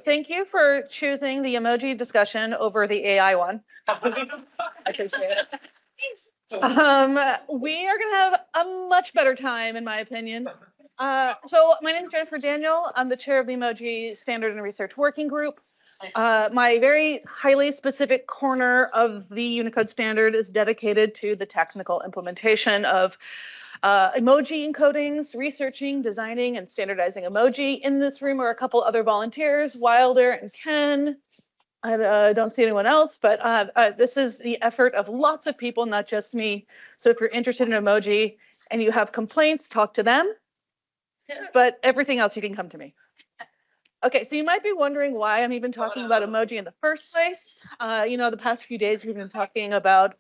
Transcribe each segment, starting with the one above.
Thank you for choosing the emoji discussion over the AI one. I appreciate it. We are going to have a much better time, in my opinion. So my name is Jennifer Daniel. I'm the chair of the Emoji Standard and Research Working Group. My very highly specific corner of the Unicode standard is dedicated to the technical implementation of emoji encodings, researching, designing, and standardizing emoji. In this room are a couple other volunteers, Wilder and Ken. I don't see anyone else, but this is the effort of lots of people, not just me. So if you're interested in emoji and you have complaints, talk to them. But everything else, you can come to me. Okay, so you might be wondering why I'm even talking about emoji in the first place. The past few days we've been talking about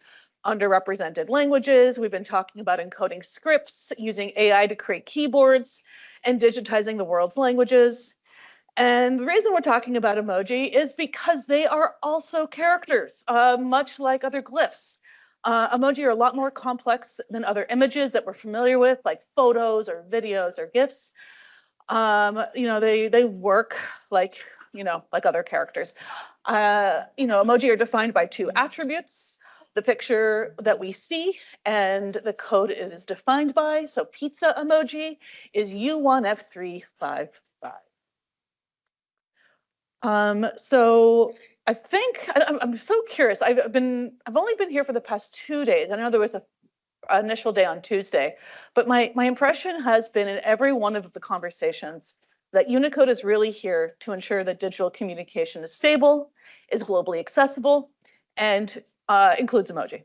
underrepresented languages. We've been talking about encoding scripts, using AI to create keyboards, and digitizing the world's languages. And the reason we're talking about emoji is because they are also characters, much like other glyphs. Emoji are a lot more complex than other images that we're familiar with, like photos or videos or GIFs. They work like other characters. Emoji are defined by two attributes: the picture that we see and the code it is defined by. So pizza emoji is U1F355. So I think I'm so curious. I've only been here for the past 2 days. I know there was an initial day on Tuesday, but my impression has been in every one of the conversations that Unicode is really here to ensure that digital communication is stable, is globally accessible, and includes emoji.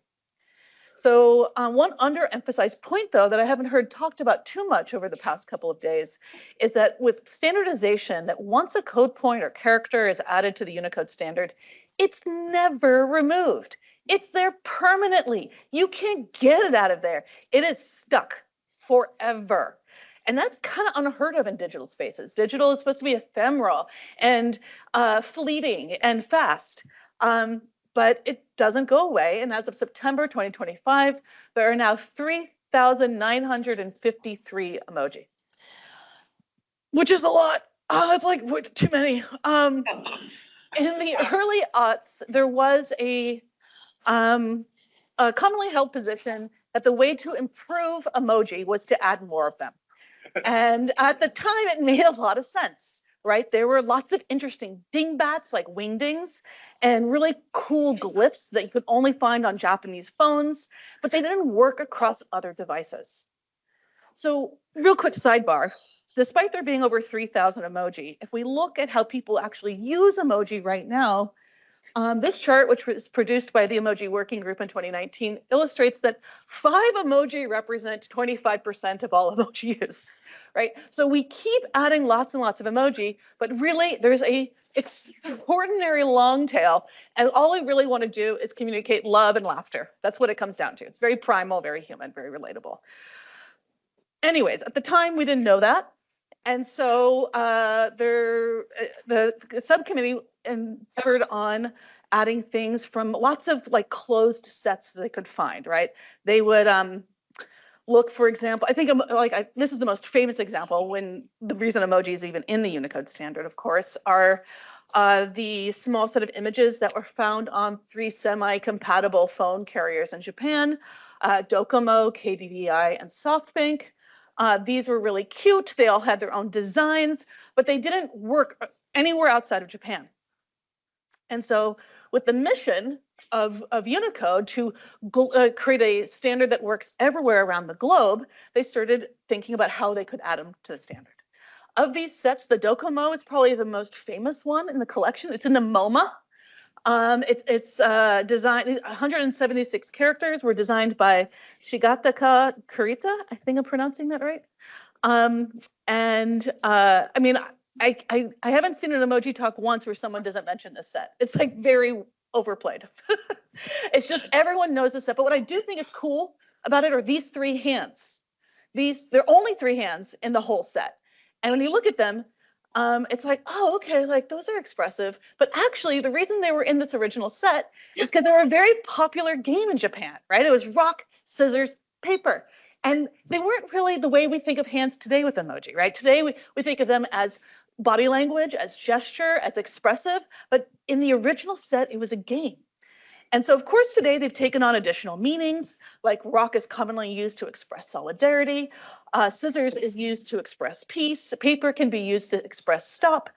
So one underemphasized point, though, that I haven't heard talked about too much over the past couple of days is that with standardization, that once a code point or character is added to the Unicode standard, it's never removed. It's there permanently. You can't get it out of there. It is stuck forever. And that's kind of unheard of in digital spaces. Digital is supposed to be ephemeral and fleeting and fast. But it doesn't go away. And as of September 2025, there are now 3,953 emoji, which is a lot. It's like too many. In the early aughts, there was a commonly held position that the way to improve emoji was to add more of them. And at the time, it made a lot of sense, right? There were lots of interesting dingbats like wingdings and really cool glyphs that you could only find on Japanese phones, but they didn't work across other devices. So real quick sidebar, despite there being over 3,000 emoji, if we look at how people actually use emoji right now, this chart, which was produced by the Emoji Working Group in 2019, illustrates that 5 emoji represent 25% of all emoji use, right? So we keep adding lots and lots of emoji, but really there's a extraordinary long tail, and all we really want to do is communicate love and laughter. That's what it comes down to. It's very primal, very human, very relatable. Anyways, at the time we didn't know that. And so the subcommittee endeavored on adding things from lots of like closed sets that they could find, right? They would look, for example, I think this is the most famous example when the reason emoji is even in the Unicode standard, of course, are the small set of images that were found on 3 semi-compatible phone carriers in Japan, Docomo, KDDI, and SoftBank. These were really cute. They all had their own designs, but they didn't work anywhere outside of Japan. And so with the mission of Unicode to create a standard that works everywhere around the globe, they started thinking about how they could add them to the standard. Of these sets, the Docomo is probably the most famous one in the collection. It's in the MoMA. It's designed, 176 characters were designed by Shigataka Kurita. I think I'm pronouncing that right. I mean, I haven't seen an emoji talk once where someone doesn't mention this set. It's like very overplayed. It's just everyone knows this set. But what I do think is cool about it are these 3 hands. There are only 3 hands in the whole set. And when you look at them, it's like, oh, okay, like those are expressive. But actually, the reason they were in this original set is because they were a very popular game in Japan, right? It was rock, scissors, paper. And they weren't really the way we think of hands today with emoji, right? Today, we think of them as body language, as gesture, as expressive, but in the original set, it was a game. And so, of course, today they've taken on additional meanings, like rock is commonly used to express solidarity, scissors is used to express peace, paper can be used to express stop.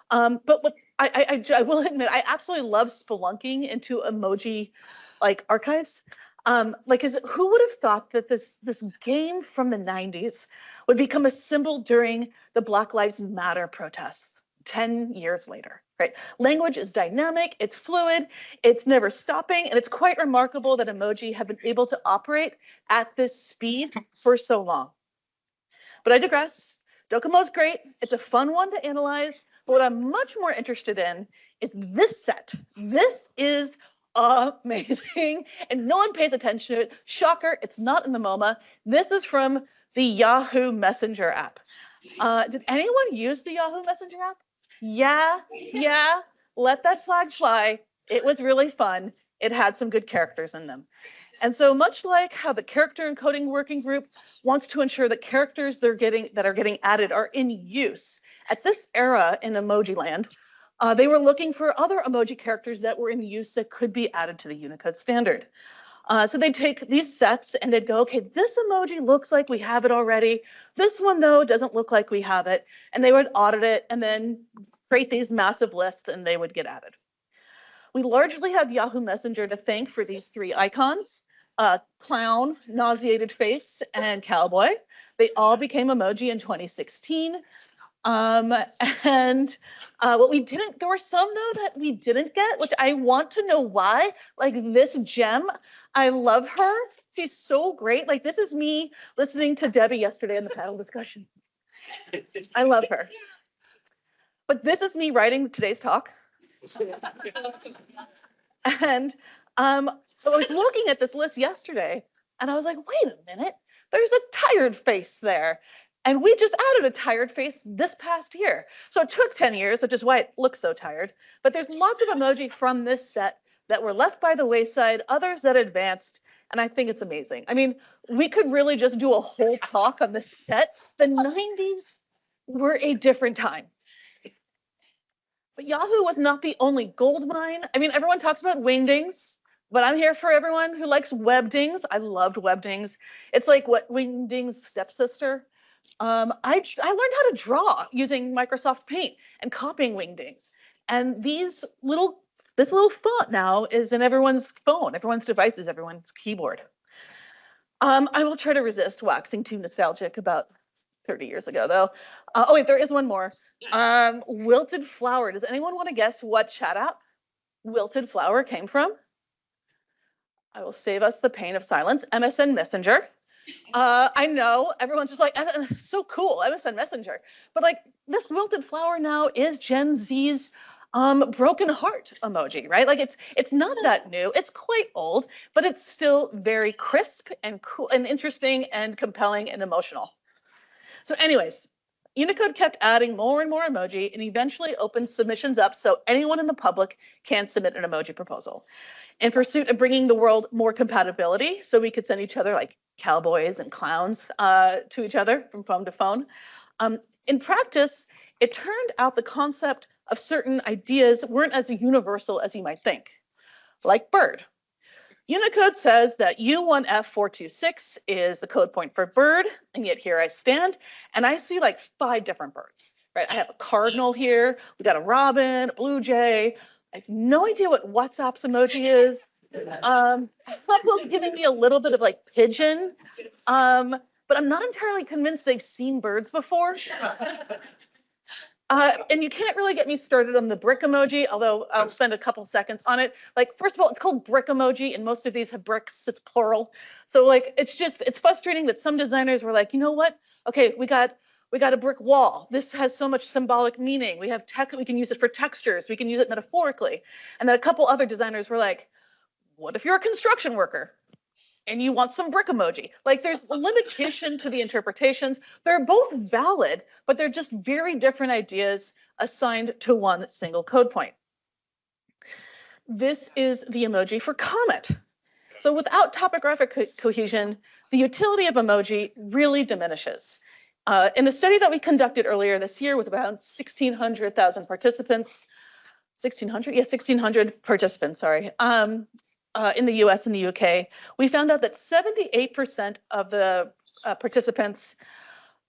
But what I will admit, I absolutely love spelunking into emoji like archives. Who would have thought that this game from the 90s would become a symbol during the Black Lives Matter protests 10 years later, right? Language is dynamic, it's fluid, it's never stopping, and it's quite remarkable that emoji have been able to operate at this speed for so long. But I digress. Docomo's great. It's a fun one to analyze. But what I'm much more interested in is this set. This is amazing, and no one pays attention to it. Shocker, it's not in the MoMA. This is from the Yahoo Messenger app. Did anyone use the Yahoo Messenger app? Yeah, let that flag fly. It was really fun. It had some good characters in them. And so much like how the character encoding working group wants to ensure that characters that are getting added are in use, at this era in emoji land, they were looking for other emoji characters that were in use that could be added to the Unicode standard. So they'd take these sets and they'd go, okay, this emoji looks like we have it already. This one, though, doesn't look like we have it. And they would audit it and then create these massive lists and they would get added. We largely have Yahoo Messenger to thank for these three icons, clown, nauseated face, and cowboy. They all became emoji in 2016. What we didn't, there were some though that we didn't get, which I want to know why. Like this gem, I love her. She's so great. Like this is me listening to Debbie yesterday in the panel discussion. I love her. But this is me writing today's talk. And so I was looking at this list yesterday and I was like, wait a minute, there's a tired face there. And we just added a tired face this past year. So it took 10 years, which is why it looks so tired. But there's lots of emoji from this set that were left by the wayside, others that advanced, and I think it's amazing. I mean, we could really just do a whole talk on this set. The 90s were a different time. But Yahoo was not the only gold mine. I mean, everyone talks about wingdings, but I'm here for everyone who likes webdings. I loved webdings. It's like what Wingdings' stepsister. I learned how to draw using Microsoft Paint and copying wingdings. And this little font now is in everyone's phone, everyone's devices, everyone's keyboard. I will try to resist waxing too nostalgic about 30 years ago, though. Oh, wait, there is one more. Wilted Flower. Does anyone want to guess what chat app Wilted Flower came from? I will save us the pain of silence. MSN Messenger. I know everyone's just like, so cool, MSN Messenger. But like this Wilted Flower now is Gen Z's broken heart emoji, right? Like it's not that new. It's quite old, but it's still very crisp and cool and interesting and compelling and emotional. So anyways, Unicode kept adding more and more emoji and eventually opened submissions up so anyone in the public can submit an emoji proposal. In pursuit of bringing the world more compatibility, so we could send each other like cowboys and clowns to each other from phone to phone. In practice, it turned out the concept of certain ideas weren't as universal as you might think, like bird. Unicode says that U1F426 is the code point for bird, and yet here I stand, and I see like 5 different birds, right? I have a cardinal here, we got a robin, a blue jay. I have no idea what WhatsApp's emoji is. Apple's giving me a little bit of like pigeon, but I'm not entirely convinced they've seen birds before. And you can't really get me started on the brick emoji, although I'll spend a couple seconds on it. Like, first of all, it's called brick emoji, and most of these have bricks, it's plural. So like, it's frustrating that some designers were like, you know what? Okay, we got a brick wall. This has so much symbolic meaning. We have tech, we can use it for textures. We can use it metaphorically. And then a couple other designers were like, what if you're a construction worker and you want some brick emoji? Like there's a limitation to the interpretations. They're both valid, but they're just very different ideas assigned to one single code point. This is the emoji for comet. So without topographic cohesion, the utility of emoji really diminishes. In a study that we conducted earlier this year with about 1,600,000 participants, 1,600? Yeah, 1,600 participants, sorry, in the US and the UK, we found out that 78% of the participants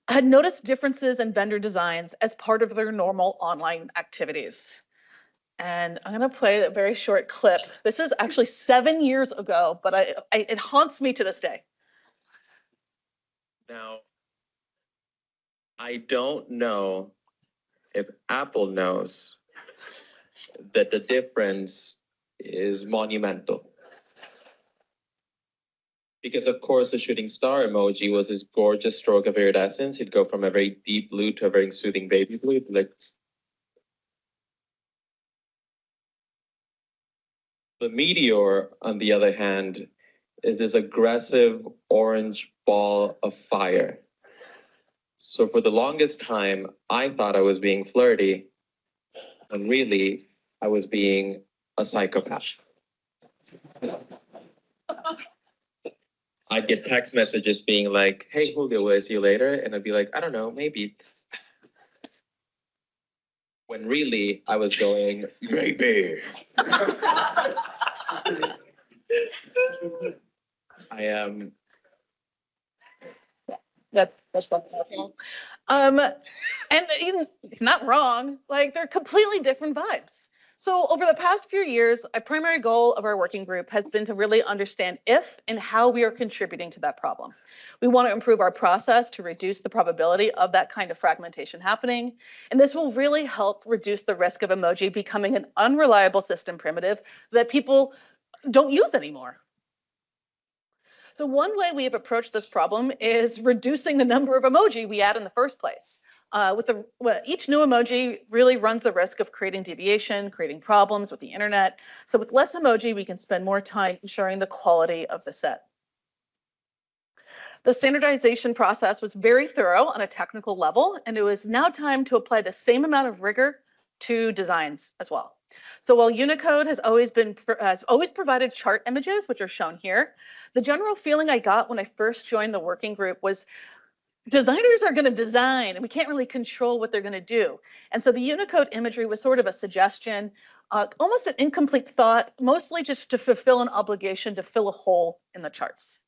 had noticed differences in vendor designs as part of their normal online activities. And I'm going to play a very short clip. This is actually 7 years ago, but it haunts me to this day. Now, I don't know if Apple knows that the difference is monumental. Because of course the shooting star emoji was this gorgeous stroke of iridescence. It'd go from a very deep blue to a very soothing baby blue. The meteor, on the other hand, is this aggressive orange ball of fire. So for the longest time, I thought I was being flirty, and really, I was being a psychopath. I'd get text messages being like, hey, Julio, will I see you later? And I'd be like, I don't know, maybe. When really, I was going, maybe. I am. That's wonderful. And he's not wrong. Like, they're completely different vibes. So over the past few years, a primary goal of our working group has been to really understand if and how we are contributing to that problem. We want to improve our process to reduce the probability of that kind of fragmentation happening. And this will really help reduce the risk of emoji becoming an unreliable system primitive that people don't use anymore. So one way we have approached this problem is reducing the number of emoji we add in the first place. Each new emoji really runs the risk of creating deviation, creating problems with the internet. So with less emoji, we can spend more time ensuring the quality of the set. The standardization process was very thorough on a technical level, and it was now time to apply the same amount of rigor to designs as well. So while Unicode has always provided chart images, which are shown here, the general feeling I got when I first joined the working group was designers are going to design and we can't really control what they're going to do. And so the Unicode imagery was sort of a suggestion, almost an incomplete thought, mostly just to fulfill an obligation to fill a hole in the charts.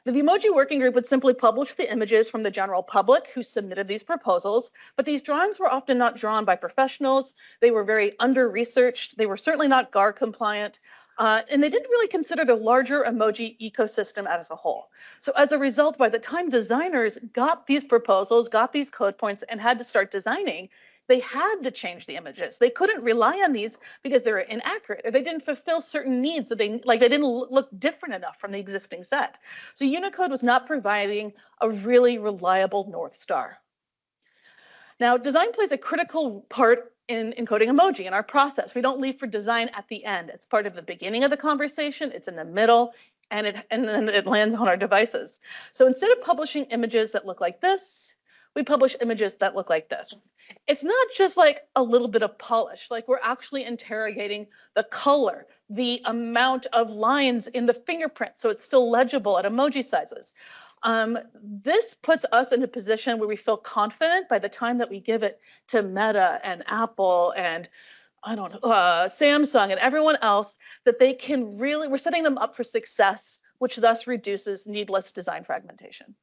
The Emoji Working Group would simply publish the images from the general public who submitted these proposals, but these drawings were often not drawn by professionals. They were very under-researched. They were certainly not GAR compliant, and they didn't really consider the larger emoji ecosystem as a whole. So as a result, by the time designers got these proposals, got these code points, and had to start designing, they had to change the images. They couldn't rely on these because they were inaccurate or they didn't fulfill certain needs. They didn't look different enough from the existing set. So Unicode was not providing a really reliable North Star. Now, design plays a critical part in encoding emoji in our process. We don't leave for design at the end. It's part of the beginning of the conversation. It's in the middle, and then it lands on our devices. So instead of publishing images that look like this, we publish images that look like this. It's not just like a little bit of polish, like we're actually interrogating the color, the amount of lines in the fingerprint, so it's still legible at emoji sizes. This puts us in a position where we feel confident by the time that we give it to Meta and Apple and Samsung and everyone else, that they can really, we're setting them up for success, which thus reduces needless design fragmentation.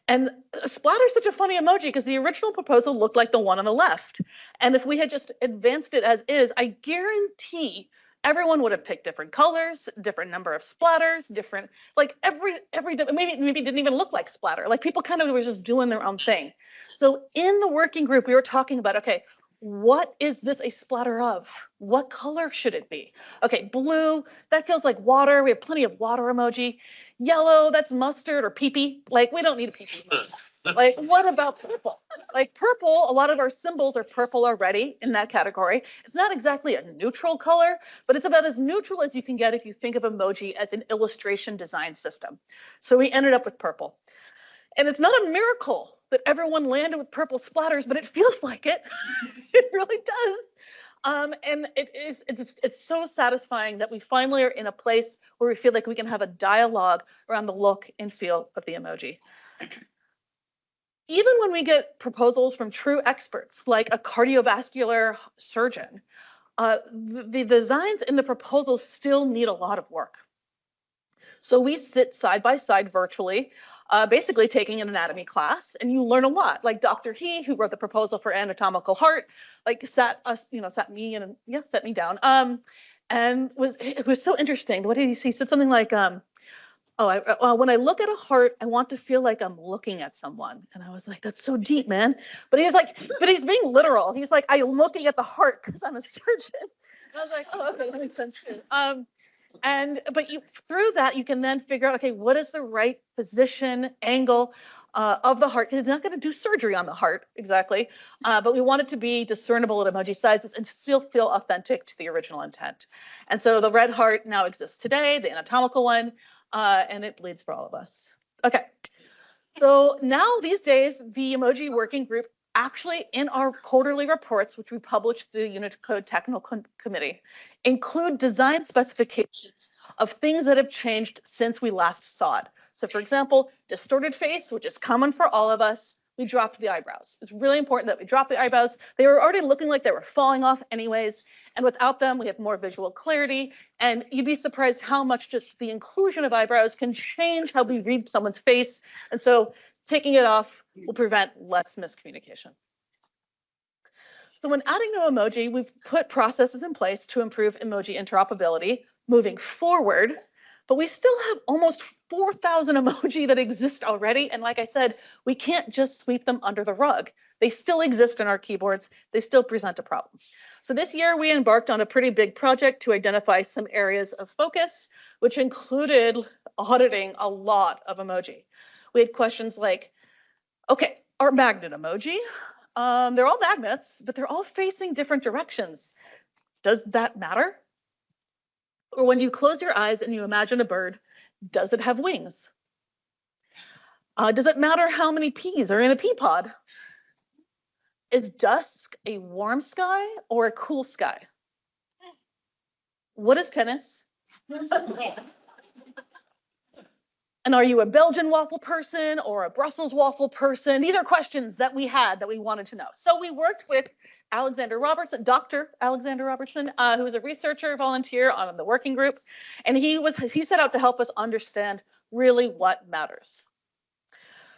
And splatter is such a funny emoji because the original proposal looked like the one on the left. And if we had just advanced it as is, I guarantee everyone would have picked different colors, different number of splatters, different, like maybe it didn't even look like splatter. Like people kind of were just doing their own thing. So in the working group, we were talking about, okay, what is this a splatter of? What color should it be? Okay, blue, that feels like water. We have plenty of water emoji. Yellow, that's mustard or pee-pee. Like, we don't need a pee-pee. Like, what about purple? Like purple, a lot of our symbols are purple already in that category. It's not exactly a neutral color, but it's about as neutral as you can get if you think of emoji as an illustration design system. So we ended up with purple. And it's not a miracle that everyone landed with purple splatters, but it feels like it. It really does. And it's so satisfying that we finally are in a place where we feel like we can have a dialogue around the look and feel of the emoji. even when we get proposals from true experts, like a cardiovascular surgeon, the designs in the proposals still need a lot of work. So we sit side by side virtually, basically taking an anatomy class, and you learn a lot. Like Dr. He, who wrote the proposal for anatomical heart, like sat me down. And it was so interesting. What did he say? He said something like, when I look at a heart, I want to feel like I'm looking at someone. And I was like, that's so deep, man. But he's being literal. He's like, I'm looking at the heart because I'm a surgeon. And I was like, oh, okay, that makes sense too. But through that, you can then figure out, okay, what is the right position, angle of the heart? It's not going to do surgery on the heart exactly, but we want it to be discernible at emoji sizes and still feel authentic to the original intent. And so the red heart now exists today, the anatomical one, and it bleeds for all of us. Okay, so now these days, the emoji working group actually in our quarterly reports, which we publish through the Unicode Technical Committee, include design specifications of things that have changed since we last saw it. So for example, distorted face, which is common for all of us, we dropped the eyebrows. It's really important that we drop the eyebrows. They were already looking like they were falling off anyways, and without them, we have more visual clarity, and you'd be surprised how much just the inclusion of eyebrows can change how we read someone's face, and so taking it off will prevent less miscommunication. So when adding new emoji, we've put processes in place to improve emoji interoperability moving forward, but we still have almost 4,000 emoji that exist already. And like I said, we can't just sweep them under the rug. They still exist in our keyboards. They still present a problem. So this year we embarked on a pretty big project to identify some areas of focus, which included auditing a lot of emoji. We had questions like, okay, our magnet emoji, they're all magnets, but they're all facing different directions. Does that matter? Or when you close your eyes and you imagine a bird, does it have wings? Does it matter how many peas are in a pea pod? Is dusk a warm sky or a cool sky? What is tennis? And are you a Belgian waffle person or a Brussels waffle person? These are questions that we had that we wanted to know. So we worked with Alexander Robertson, Dr. Alexander Robertson, who is a researcher volunteer on the working group. And he set out to help us understand really what matters.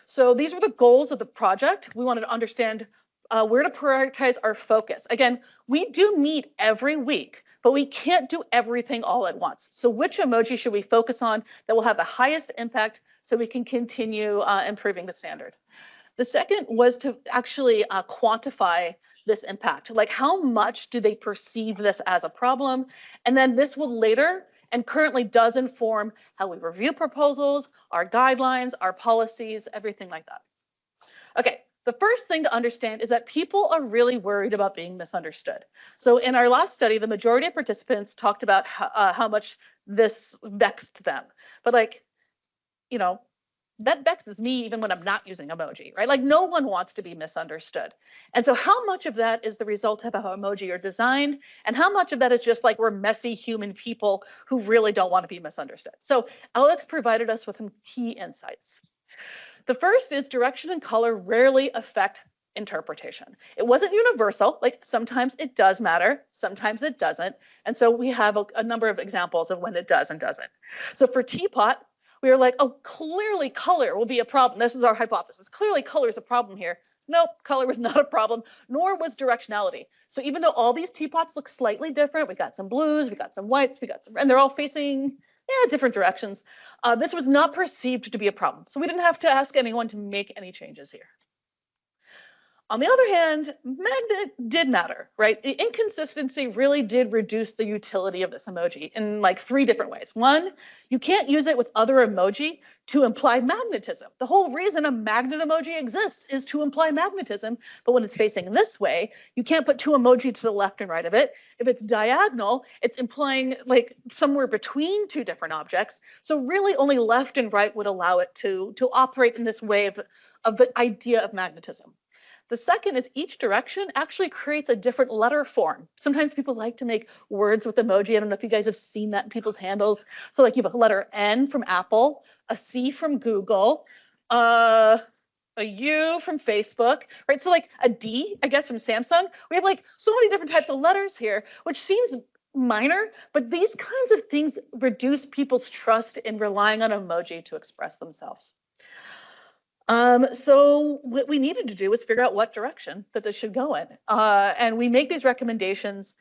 So these were the goals of the project. We wanted to understand where to prioritize our focus. Again, we do meet every week, but we can't do everything all at once. So which emoji should we focus on that will have the highest impact so we can continue improving the standard? The second was to actually quantify this impact. Like how much do they perceive this as a problem? And then this will later and currently does inform how we review proposals, our guidelines, our policies, everything like that. Okay. The first thing to understand is that people are really worried about being misunderstood. So in our last study, the majority of participants talked about how much this vexed them. But like, you know, that vexes me even when I'm not using emoji, right? Like no one wants to be misunderstood. And so how much of that is the result of how emoji are designed? And how much of that is just like we're messy human people who really don't want to be misunderstood? So Alex provided us with some key insights. The first is direction and color rarely affect interpretation. It wasn't universal, like sometimes it does matter, sometimes it doesn't. And so we have a number of examples of when it does and doesn't. So for teapot, we were like, oh, clearly color will be a problem. This is our hypothesis. Clearly color is a problem here. Nope, color was not a problem, nor was directionality. So even though all these teapots look slightly different, we got some blues, we got some whites, and they're all facing different directions. This was not perceived to be a problem. So we didn't have to ask anyone to make any changes here. On the other hand, magnet did matter, right? The inconsistency really did reduce the utility of this emoji in like 3 different ways. One, you can't use it with other emoji to imply magnetism. The whole reason a magnet emoji exists is to imply magnetism, but when it's facing this way, you can't put 2 emoji to the left and right of it. If it's diagonal, it's implying like somewhere between 2 different objects. So really only left and right would allow it to operate in this way of the idea of magnetism. The second is each direction actually creates a different letter form. Sometimes people like to make words with emoji. I don't know if you guys have seen that in people's handles. So like you have a letter N from Apple, a C from Google, a a U from Facebook, right? So like a D, I guess, from Samsung. We have like so many different types of letters here, which seems minor, but these kinds of things reduce people's trust in relying on emoji to express themselves. So what we needed to do was figure out what direction that this should go in. And we make these recommendations,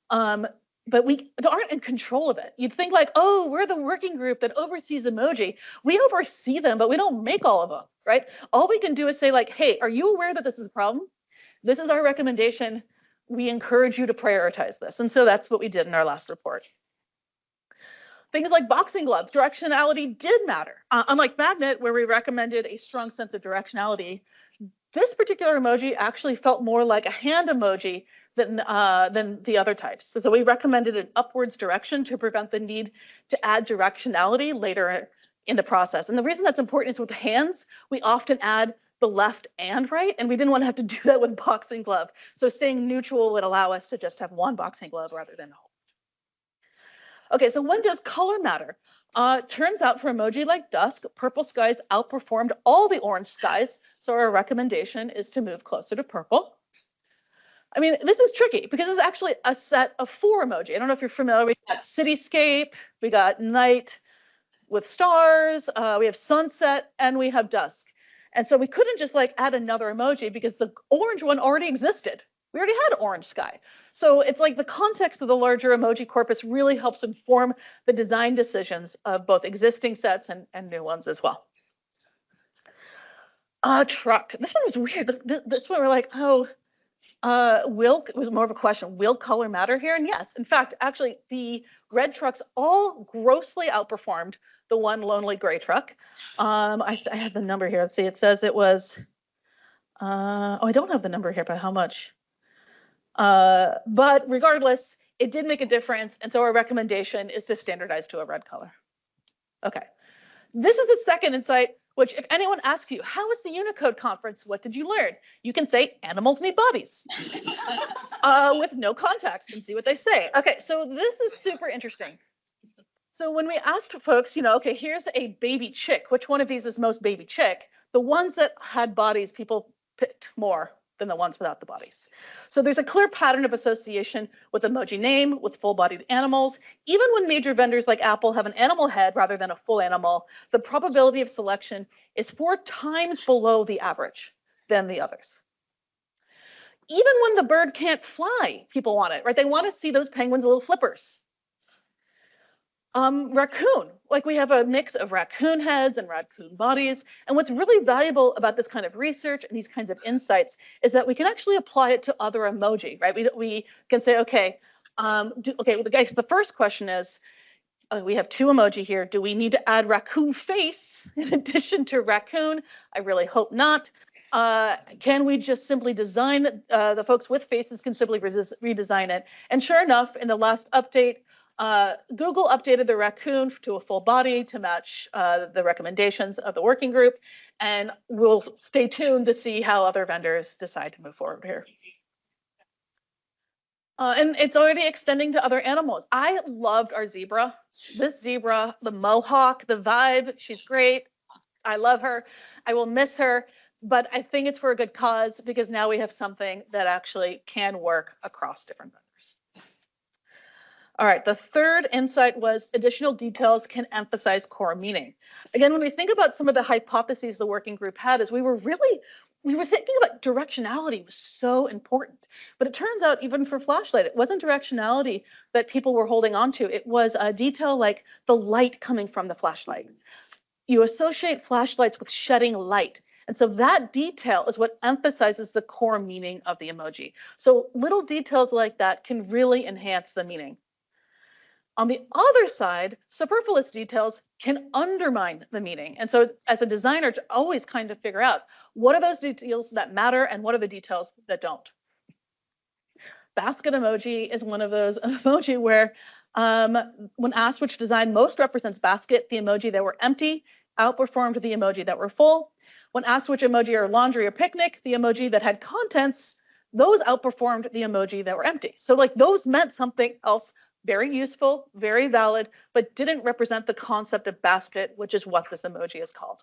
but we aren't in control of it. You'd think like, oh, we're the working group that oversees emoji. We oversee them, but we don't make all of them, right? All we can do is say like, hey, are you aware that this is a problem? This is our recommendation. We encourage you to prioritize this. And so that's what we did in our last report. Things like boxing gloves, directionality did matter. Unlike magnet, where we recommended a strong sense of directionality, this particular emoji actually felt more like a hand emoji than the other types. So we recommended an upwards direction to prevent the need to add directionality later in the process. And the reason that's important is with hands, we often add the left and right, and we didn't want to have to do that with boxing glove. So staying neutral would allow us to just have one boxing glove rather than a whole. Okay, so when does color matter? Turns out for emoji like dusk, purple skies outperformed all the orange skies. So our recommendation is to move closer to purple. I mean, this is tricky because it's actually a set of 4 emoji. I don't know if you're familiar. We got cityscape, we got night with stars, we have sunset, and we have dusk. And so we couldn't just like add another emoji because the orange one already existed. We already had orange sky. So it's like the context of the larger emoji corpus really helps inform the design decisions of both existing sets and new ones as well. Truck. This one was weird. This one we're like, oh, it was more of a question. Will color matter here? And yes, in fact, actually, the red trucks all grossly outperformed the one lonely gray truck. I have the number here. Let's see. It says it was. Oh, I don't have the number here, but how much? But regardless, it did make a difference. And so our recommendation is to standardize to a red color. Okay. This is the second insight, which if anyone asks you, how was the Unicode conference? What did you learn? You can say animals need bodies with no context and see what they say. Okay, so this is super interesting. So when we asked folks, okay, here's a baby chick. Which one of these is most baby chick? The ones that had bodies, people picked more than the ones without the bodies. So there's a clear pattern of association with emoji name, with full-bodied animals. Even when major vendors like Apple have an animal head rather than a full animal, the probability of selection is 4 times below the average than the others. Even when the bird can't fly, people want it, right? They want to see those penguins' little flippers. Raccoon, like we have a mix of raccoon heads and raccoon bodies. And what's really valuable about this kind of research and these kinds of insights is that we can actually apply it to other emoji, right? We can say, okay, the first question is, we have 2 emoji here. Do we need to add raccoon face in addition to raccoon? I really hope not. Can we just simply design, the folks with faces can simply redesign it. And sure enough, in the last update, Google updated the raccoon to a full body to match the recommendations of the working group, and we'll stay tuned to see how other vendors decide to move forward here. And it's already extending to other animals. I loved our zebra. This zebra, the mohawk, the vibe, she's great. I love her. I will miss her, but I think it's for a good cause because now we have something that actually can work across different vendors. All right, the third insight was additional details can emphasize core meaning. Again, when we think about some of the hypotheses the working group had is we were thinking about directionality was so important. But it turns out even for flashlight, it wasn't directionality that people were holding on to. It was a detail like the light coming from the flashlight. You associate flashlights with shedding light. And so that detail is what emphasizes the core meaning of the emoji. So little details like that can really enhance the meaning. On the other side, superfluous details can undermine the meaning. And so as a designer, to always kind of figure out what are those details that matter and what are the details that don't. Basket emoji is one of those emoji where when asked which design most represents basket, the emoji that were empty outperformed the emoji that were full. When asked which emoji are laundry or picnic, the emoji that had contents, those outperformed the emoji that were empty. So like those meant something else very useful, very valid, but didn't represent the concept of basket, which is what this emoji is called.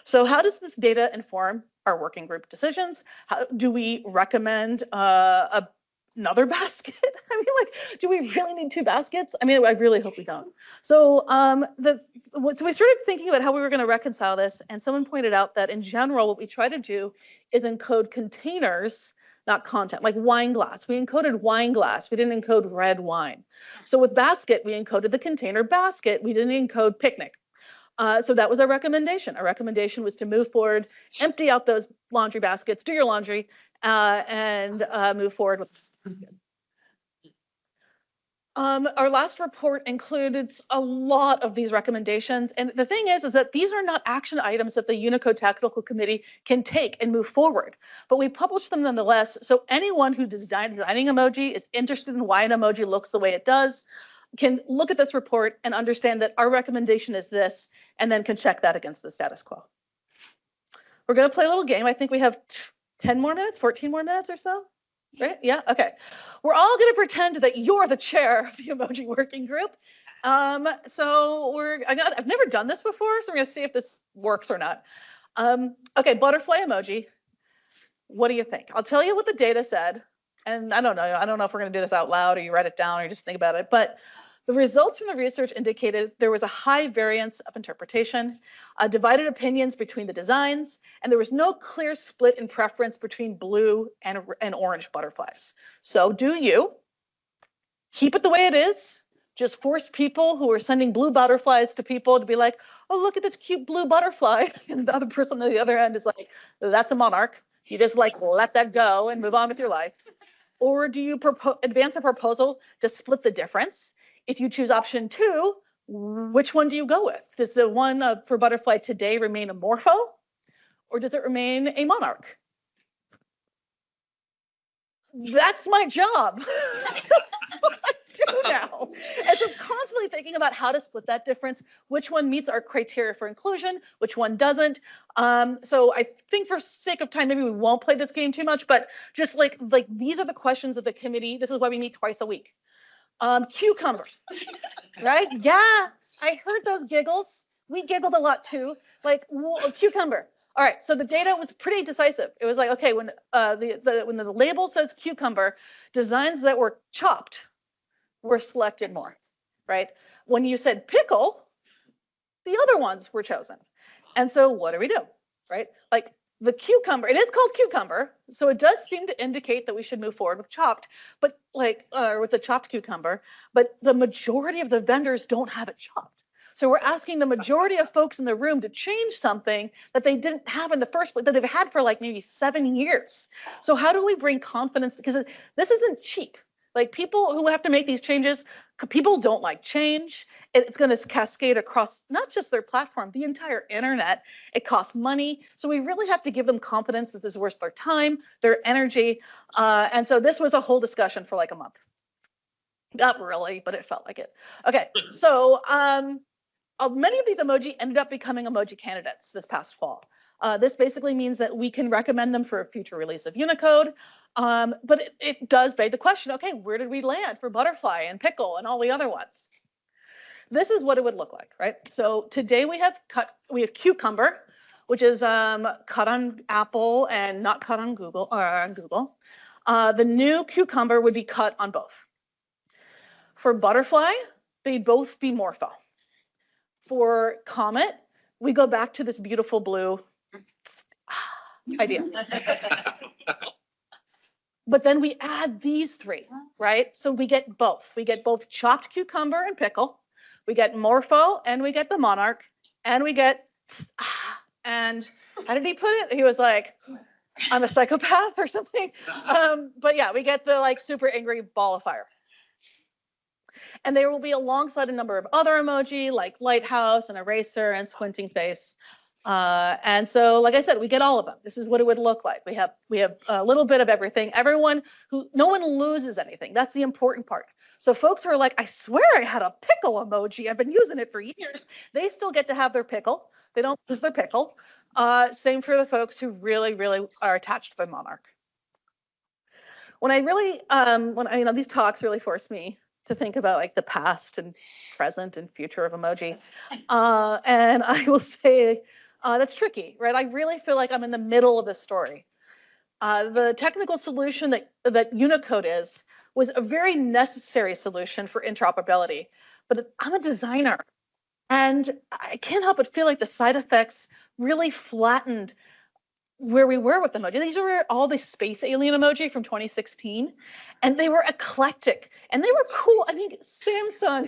So how does this data inform our working group decisions? How do we recommend another basket? I mean, like, do we really need two baskets? I mean, I really hope we don't. So so we started thinking about how we were going to reconcile this, and someone pointed out that in general, what we try to do is encode containers, not content, like wine glass. We encoded wine glass. We didn't encode red wine. So with basket, we encoded the container basket. We didn't encode picnic. So that was our recommendation. Our recommendation was to move forward, empty out those laundry baskets, do your laundry, and move forward with. Our last report included a lot of these recommendations. And the thing is that these are not action items that the Unicode Technical Committee can take and move forward, but we published them nonetheless. So anyone who designing emoji is interested in why an emoji looks the way it does can look at this report and understand that our recommendation is this, and then can check that against the status quo. We're going to play a little game. I think we have 10 more minutes, 14 more minutes or so. Right? Yeah. Okay. We're all going to pretend that you're the chair of the emoji working group. So I've never done this before, so we're going to see if this works or not. Okay, butterfly emoji. What do you think? I'll tell you what the data said, and I don't know if we're going to do this out loud or you write it down or you just think about it, but the results from the research indicated there was a high variance of interpretation, divided opinions between the designs, and there was no clear split in preference between blue and orange butterflies. So do you keep it the way it is? Just force people who are sending blue butterflies to people to be like, oh, look at this cute blue butterfly. And the other person on the other end is like, that's a monarch. You just like let that go and move on with your life. Or do you advance a proposal to split the difference? If you choose option 2, which one do you go with? Does the one for butterfly today remain a morpho, or does it remain a monarch? That's my job. What I do now. And so constantly thinking about how to split that difference, which one meets our criteria for inclusion, which one doesn't. So I think for sake of time, maybe we won't play this game too much, but just like these are the questions of the committee. This is why we meet twice a week. Cucumber, right? Yeah, I heard those giggles. We giggled a lot too. Like cucumber. All right, so the data was pretty decisive. It was like, okay, when when the label says cucumber, designs that were chopped were selected more, right? When you said pickle, the other ones were chosen. And so what do we do, right? Like the cucumber, it is called cucumber, so it does seem to indicate that we should move forward with chopped, but with the chopped cucumber, but the majority of the vendors don't have it chopped. So we're asking the majority of folks in the room to change something that they didn't have in the first place, that they've had for like maybe 7 years. So how do we bring confidence? Because this isn't cheap. Like people who have to make these changes, people don't like change. It's going to cascade across not just their platform, the entire internet. It costs money. So we really have to give them confidence that this is worth their time, their energy. And so this was a whole discussion for like a month. Not really, but it felt like it. Okay, so many of these emoji ended up becoming emoji candidates this past fall. This basically means that we can recommend them for a future release of Unicode. But it does beg the question, okay, where did we land for butterfly and pickle and all the other ones? This is what it would look like, right? So today we have cucumber, which is cut on Apple and not cut on Google. The new cucumber would be cut on both. For butterfly, they'd both be morpho. For comet, we go back to this beautiful blue idea. But then we add these 3, right? So we get both. We get both chopped cucumber and pickle. We get morpho, and we get the monarch, and we get, and how did he put it? He was like, I'm a psychopath or something. But yeah, we get the like super angry ball of fire. And there will be alongside a number of other emoji like lighthouse and eraser and squinting face. And so, like I said, we get all of them. This is what it would look like. We have a little bit of everything. No one loses anything. That's the important part. So folks who are like, I swear I had a pickle emoji. I've been using it for years. They still get to have their pickle. They don't lose their pickle. Same for the folks who really, really are attached to the monarch. These talks really force me to think about like the past and present and future of emoji. And I will say, That's tricky, right? I really feel like I'm in the middle of the story. The technical solution that Unicode was a very necessary solution for interoperability. But I'm a designer, and I can't help but feel like the side effects really flattened where we were with emoji. These were all the space alien emoji from 2016, and they were eclectic and they were cool. I mean, Samsung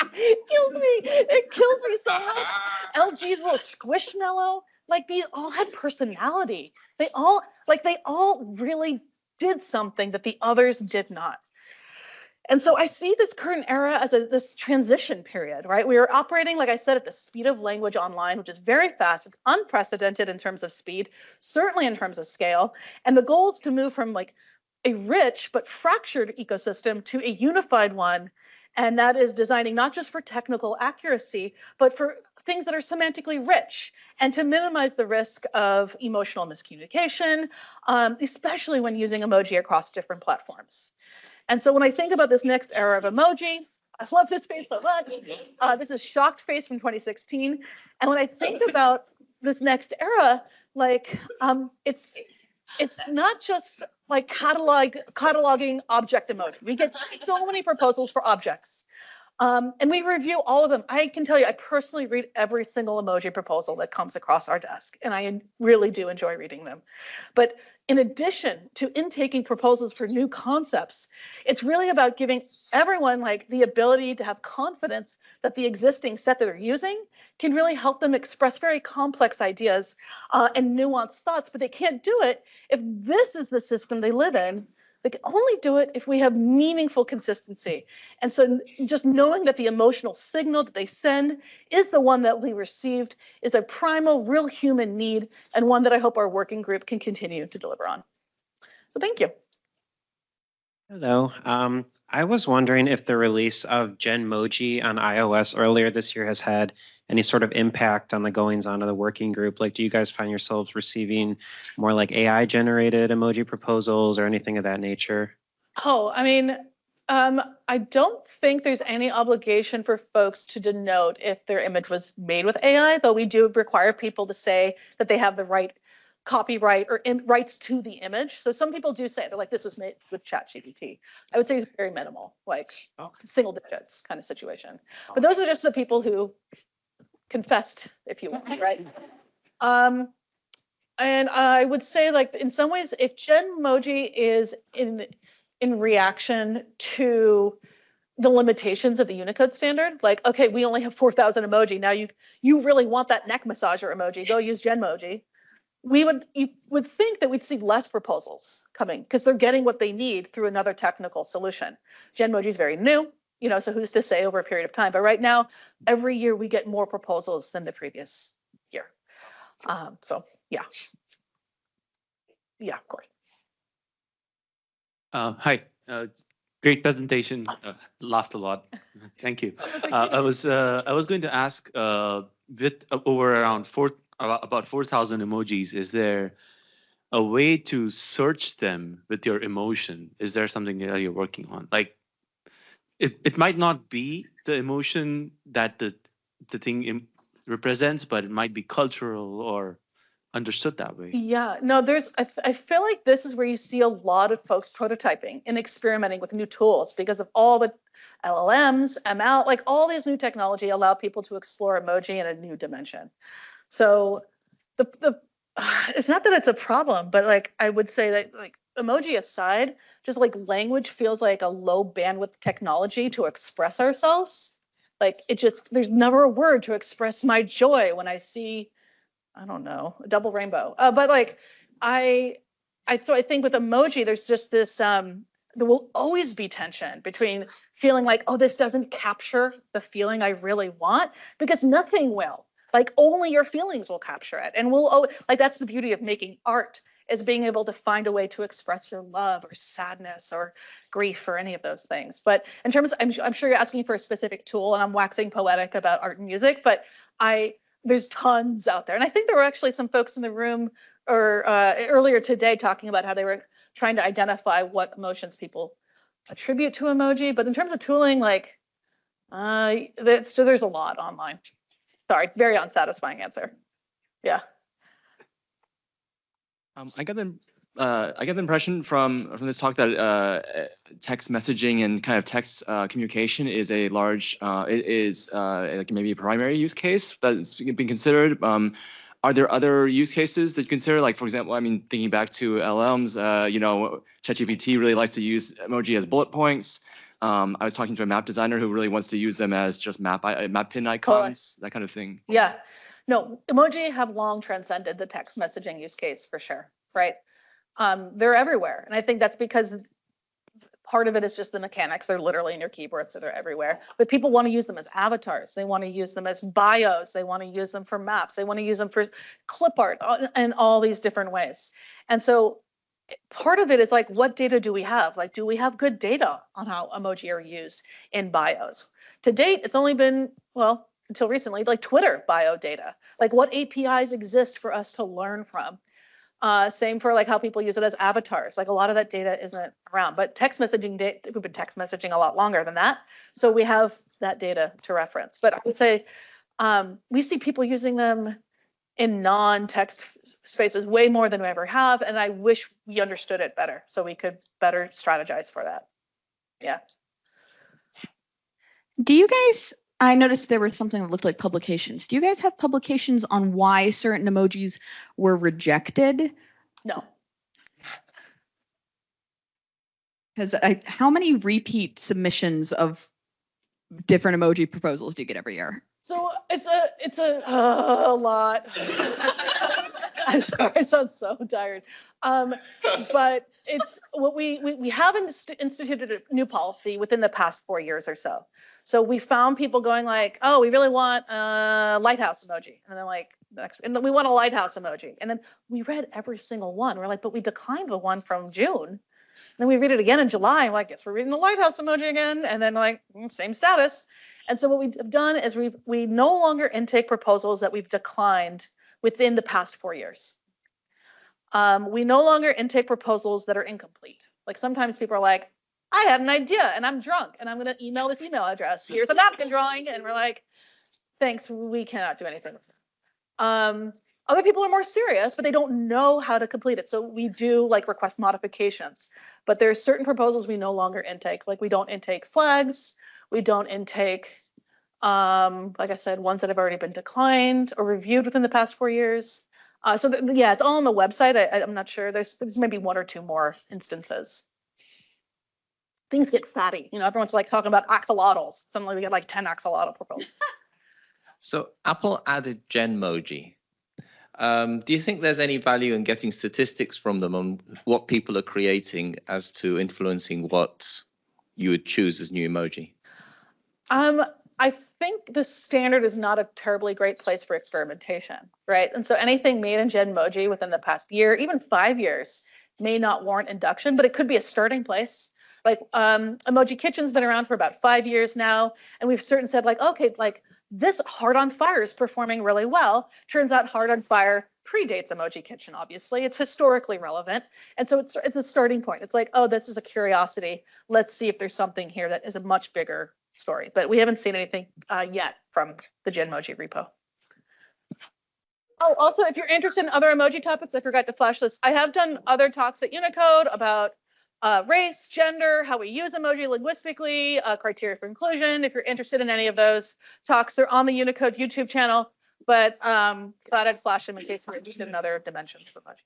kills me. It kills me so much. LG's little squishmallow, like these all had personality. They all really did something that the others did not. And so I see this current era as this transition period, right? We are operating, like I said, at the speed of language online, which is very fast. It's unprecedented in terms of speed, certainly in terms of scale. And the goal is to move from like a rich but fractured ecosystem to a unified one. And that is designing not just for technical accuracy, but for things that are semantically rich and to minimize the risk of emotional miscommunication, especially when using emoji across different platforms. And so when I think about this next era of emoji, I love this face so much. This is Shocked Face from 2016. And when I think about this next era, like it's not just like cataloging object emoji. We get so many proposals for objects. And we review all of them. I can tell you, I personally read every single emoji proposal that comes across our desk, and I really do enjoy reading them. But in addition to intaking proposals for new concepts, it's really about giving everyone like the ability to have confidence that the existing set that they're using can really help them express very complex ideas and nuanced thoughts, but they can't do it if this is the system they live in. They can only do it if we have meaningful consistency. And so just knowing that the emotional signal that they send is the one that we received is a primal, real human need, and one that I hope our working group can continue to deliver on. So thank you. Hello. I was wondering if the release of Genmoji on iOS earlier this year has had any sort of impact on the goings on of the working group. Like, do you guys find yourselves receiving more like AI generated emoji proposals or anything of that nature? Oh, I mean, I don't think there's any obligation for folks to denote if their image was made with AI, though we do require people to say that they have the right copyright or rights to the image. So some people do say they're like, this was made with ChatGPT. I would say it's very minimal, like single digits kind of situation. But those are just the people who confessed, if you will, right? And I would say, like, in some ways, if Genmoji is in reaction to the limitations of the Unicode standard, like, okay, we only have 4,000 emoji. Now you really want that neck massager emoji, go use Genmoji. You would think that we'd see less proposals coming because they're getting what they need through another technical solution. Genmoji is very new, so who's to say over a period of time? But right now, every year we get more proposals than the previous year. So yeah. Yeah, of course. Hi, great presentation. Laughed a lot. Thank you. I was going to ask, with over around about 4,000 emojis, is there a way to search them with your emotion? Is there something that you're working on? Like, it might not be the emotion that the thing represents, but it might be cultural or understood that way. Yeah, no, I feel like this is where you see a lot of folks prototyping and experimenting with new tools because of all the LLMs, ML, like all these new technology allow people to explore emoji in a new dimension. So it's not that it's a problem, but like I would say that like emoji aside, just like language feels like a low bandwidth technology to express ourselves. Like there's never a word to express my joy when I see, I don't know, a double rainbow. But like so I think with emoji, there's just this there will always be tension between feeling like, oh, this doesn't capture the feeling I really want, because nothing will. Like only your feelings will capture it. And like that's the beauty of making art, is being able to find a way to express your love or sadness or grief or any of those things. But in terms, I'm sure you're asking for a specific tool, and I'm waxing poetic about art and music, but there's tons out there. And I think there were actually some folks in the room or earlier today talking about how they were trying to identify what emotions people attribute to emoji. But in terms of tooling, like there's a lot online. Sorry, very unsatisfying answer. Yeah. I got the impression from this talk that text messaging and kind of text communication is a large like maybe a primary use case that's being considered. Are there other use cases that you consider? Like, for example, I mean, thinking back to LLMs, you know, ChatGPT really likes to use emoji as bullet points. I was talking to a map designer who really wants to use them as just map pin icons, that kind of thing. Yeah. No, emoji have long transcended the text messaging use case for sure, right? They're everywhere. And I think that's because part of it is just the mechanics. They're literally in your keyboard, so they're everywhere. But people want to use them as avatars. They want to use them as bios. They want to use them for maps. They want to use them for clip art in all these different ways. And so part of it is like, what data do we have? Like, do we have good data on how emoji are used in bios? To date, it's only been, well, until recently, like Twitter bio data. Like, what APIs exist for us to learn from? Same for like how people use it as avatars. Like a lot of that data isn't around, but text messaging data, we've been text messaging a lot longer than that. So we have that data to reference. But I would say we see people using them in non-text spaces way more than we ever have. And I wish we understood it better so we could better strategize for that. Yeah. Do you guys, I noticed there was something that looked like publications. Do you guys have publications on why certain emojis were rejected? No. Because how many repeat submissions of different emoji proposals do you get every year? So it's a lot. I'm sorry, I sound so tired. But it's what we haven't instituted a new policy within the past 4 years or so. So we found people going like, oh, we really want a lighthouse emoji. And then like, and then we want a lighthouse emoji. And then we read every single one. We're like, but we declined the one from June. And then we read it again in July. I'm like, guess we're reading the lighthouse emoji again. And then like, same status. And so what we've done is we no longer intake proposals that we've declined within the past 4 years. We no longer intake proposals that are incomplete. Like sometimes people are like, I had an idea and I'm drunk and I'm going to email this email address. Here's a napkin drawing. And we're like, thanks, we cannot do anything with it. Other people are more serious, but they don't know how to complete it. So we do like request modifications, but there's certain proposals we no longer intake. Like we don't intake flags. We don't intake, like I said, ones that have already been declined or reviewed within the past 4 years. Yeah, it's all on the website. I'm not sure. There's maybe 1 or 2 more instances. Things get fatty. You know, everyone's like talking about axolotls. Suddenly we get like 10 axolotl proposals. So Apple added Genmoji. Do you think there's any value in getting statistics from them on what people are creating as to influencing what you would choose as new emoji? I think the standard is not a terribly great place for experimentation, right? And so anything made in Genmoji within the past year, even 5 years, may not warrant induction, but it could be a starting place. Like Emoji Kitchen's been around for about 5 years now, and we've said like, okay, like this Heart on Fire is performing really well. Turns out Heart on Fire predates Emoji Kitchen, obviously. It's historically relevant. And so it's a starting point. It's like, oh, this is a curiosity. Let's see if there's something here that is a much bigger story. But we haven't seen anything yet from the Genmoji repo. Oh, also, if you're interested in other emoji topics, I forgot to flash this. I have done other talks at Unicode about race, gender, how we use emoji linguistically, criteria for inclusion. If you're interested in any of those talks, they're on the Unicode YouTube channel, but thought I'd flash them in case you're interested in other dimensions of emoji.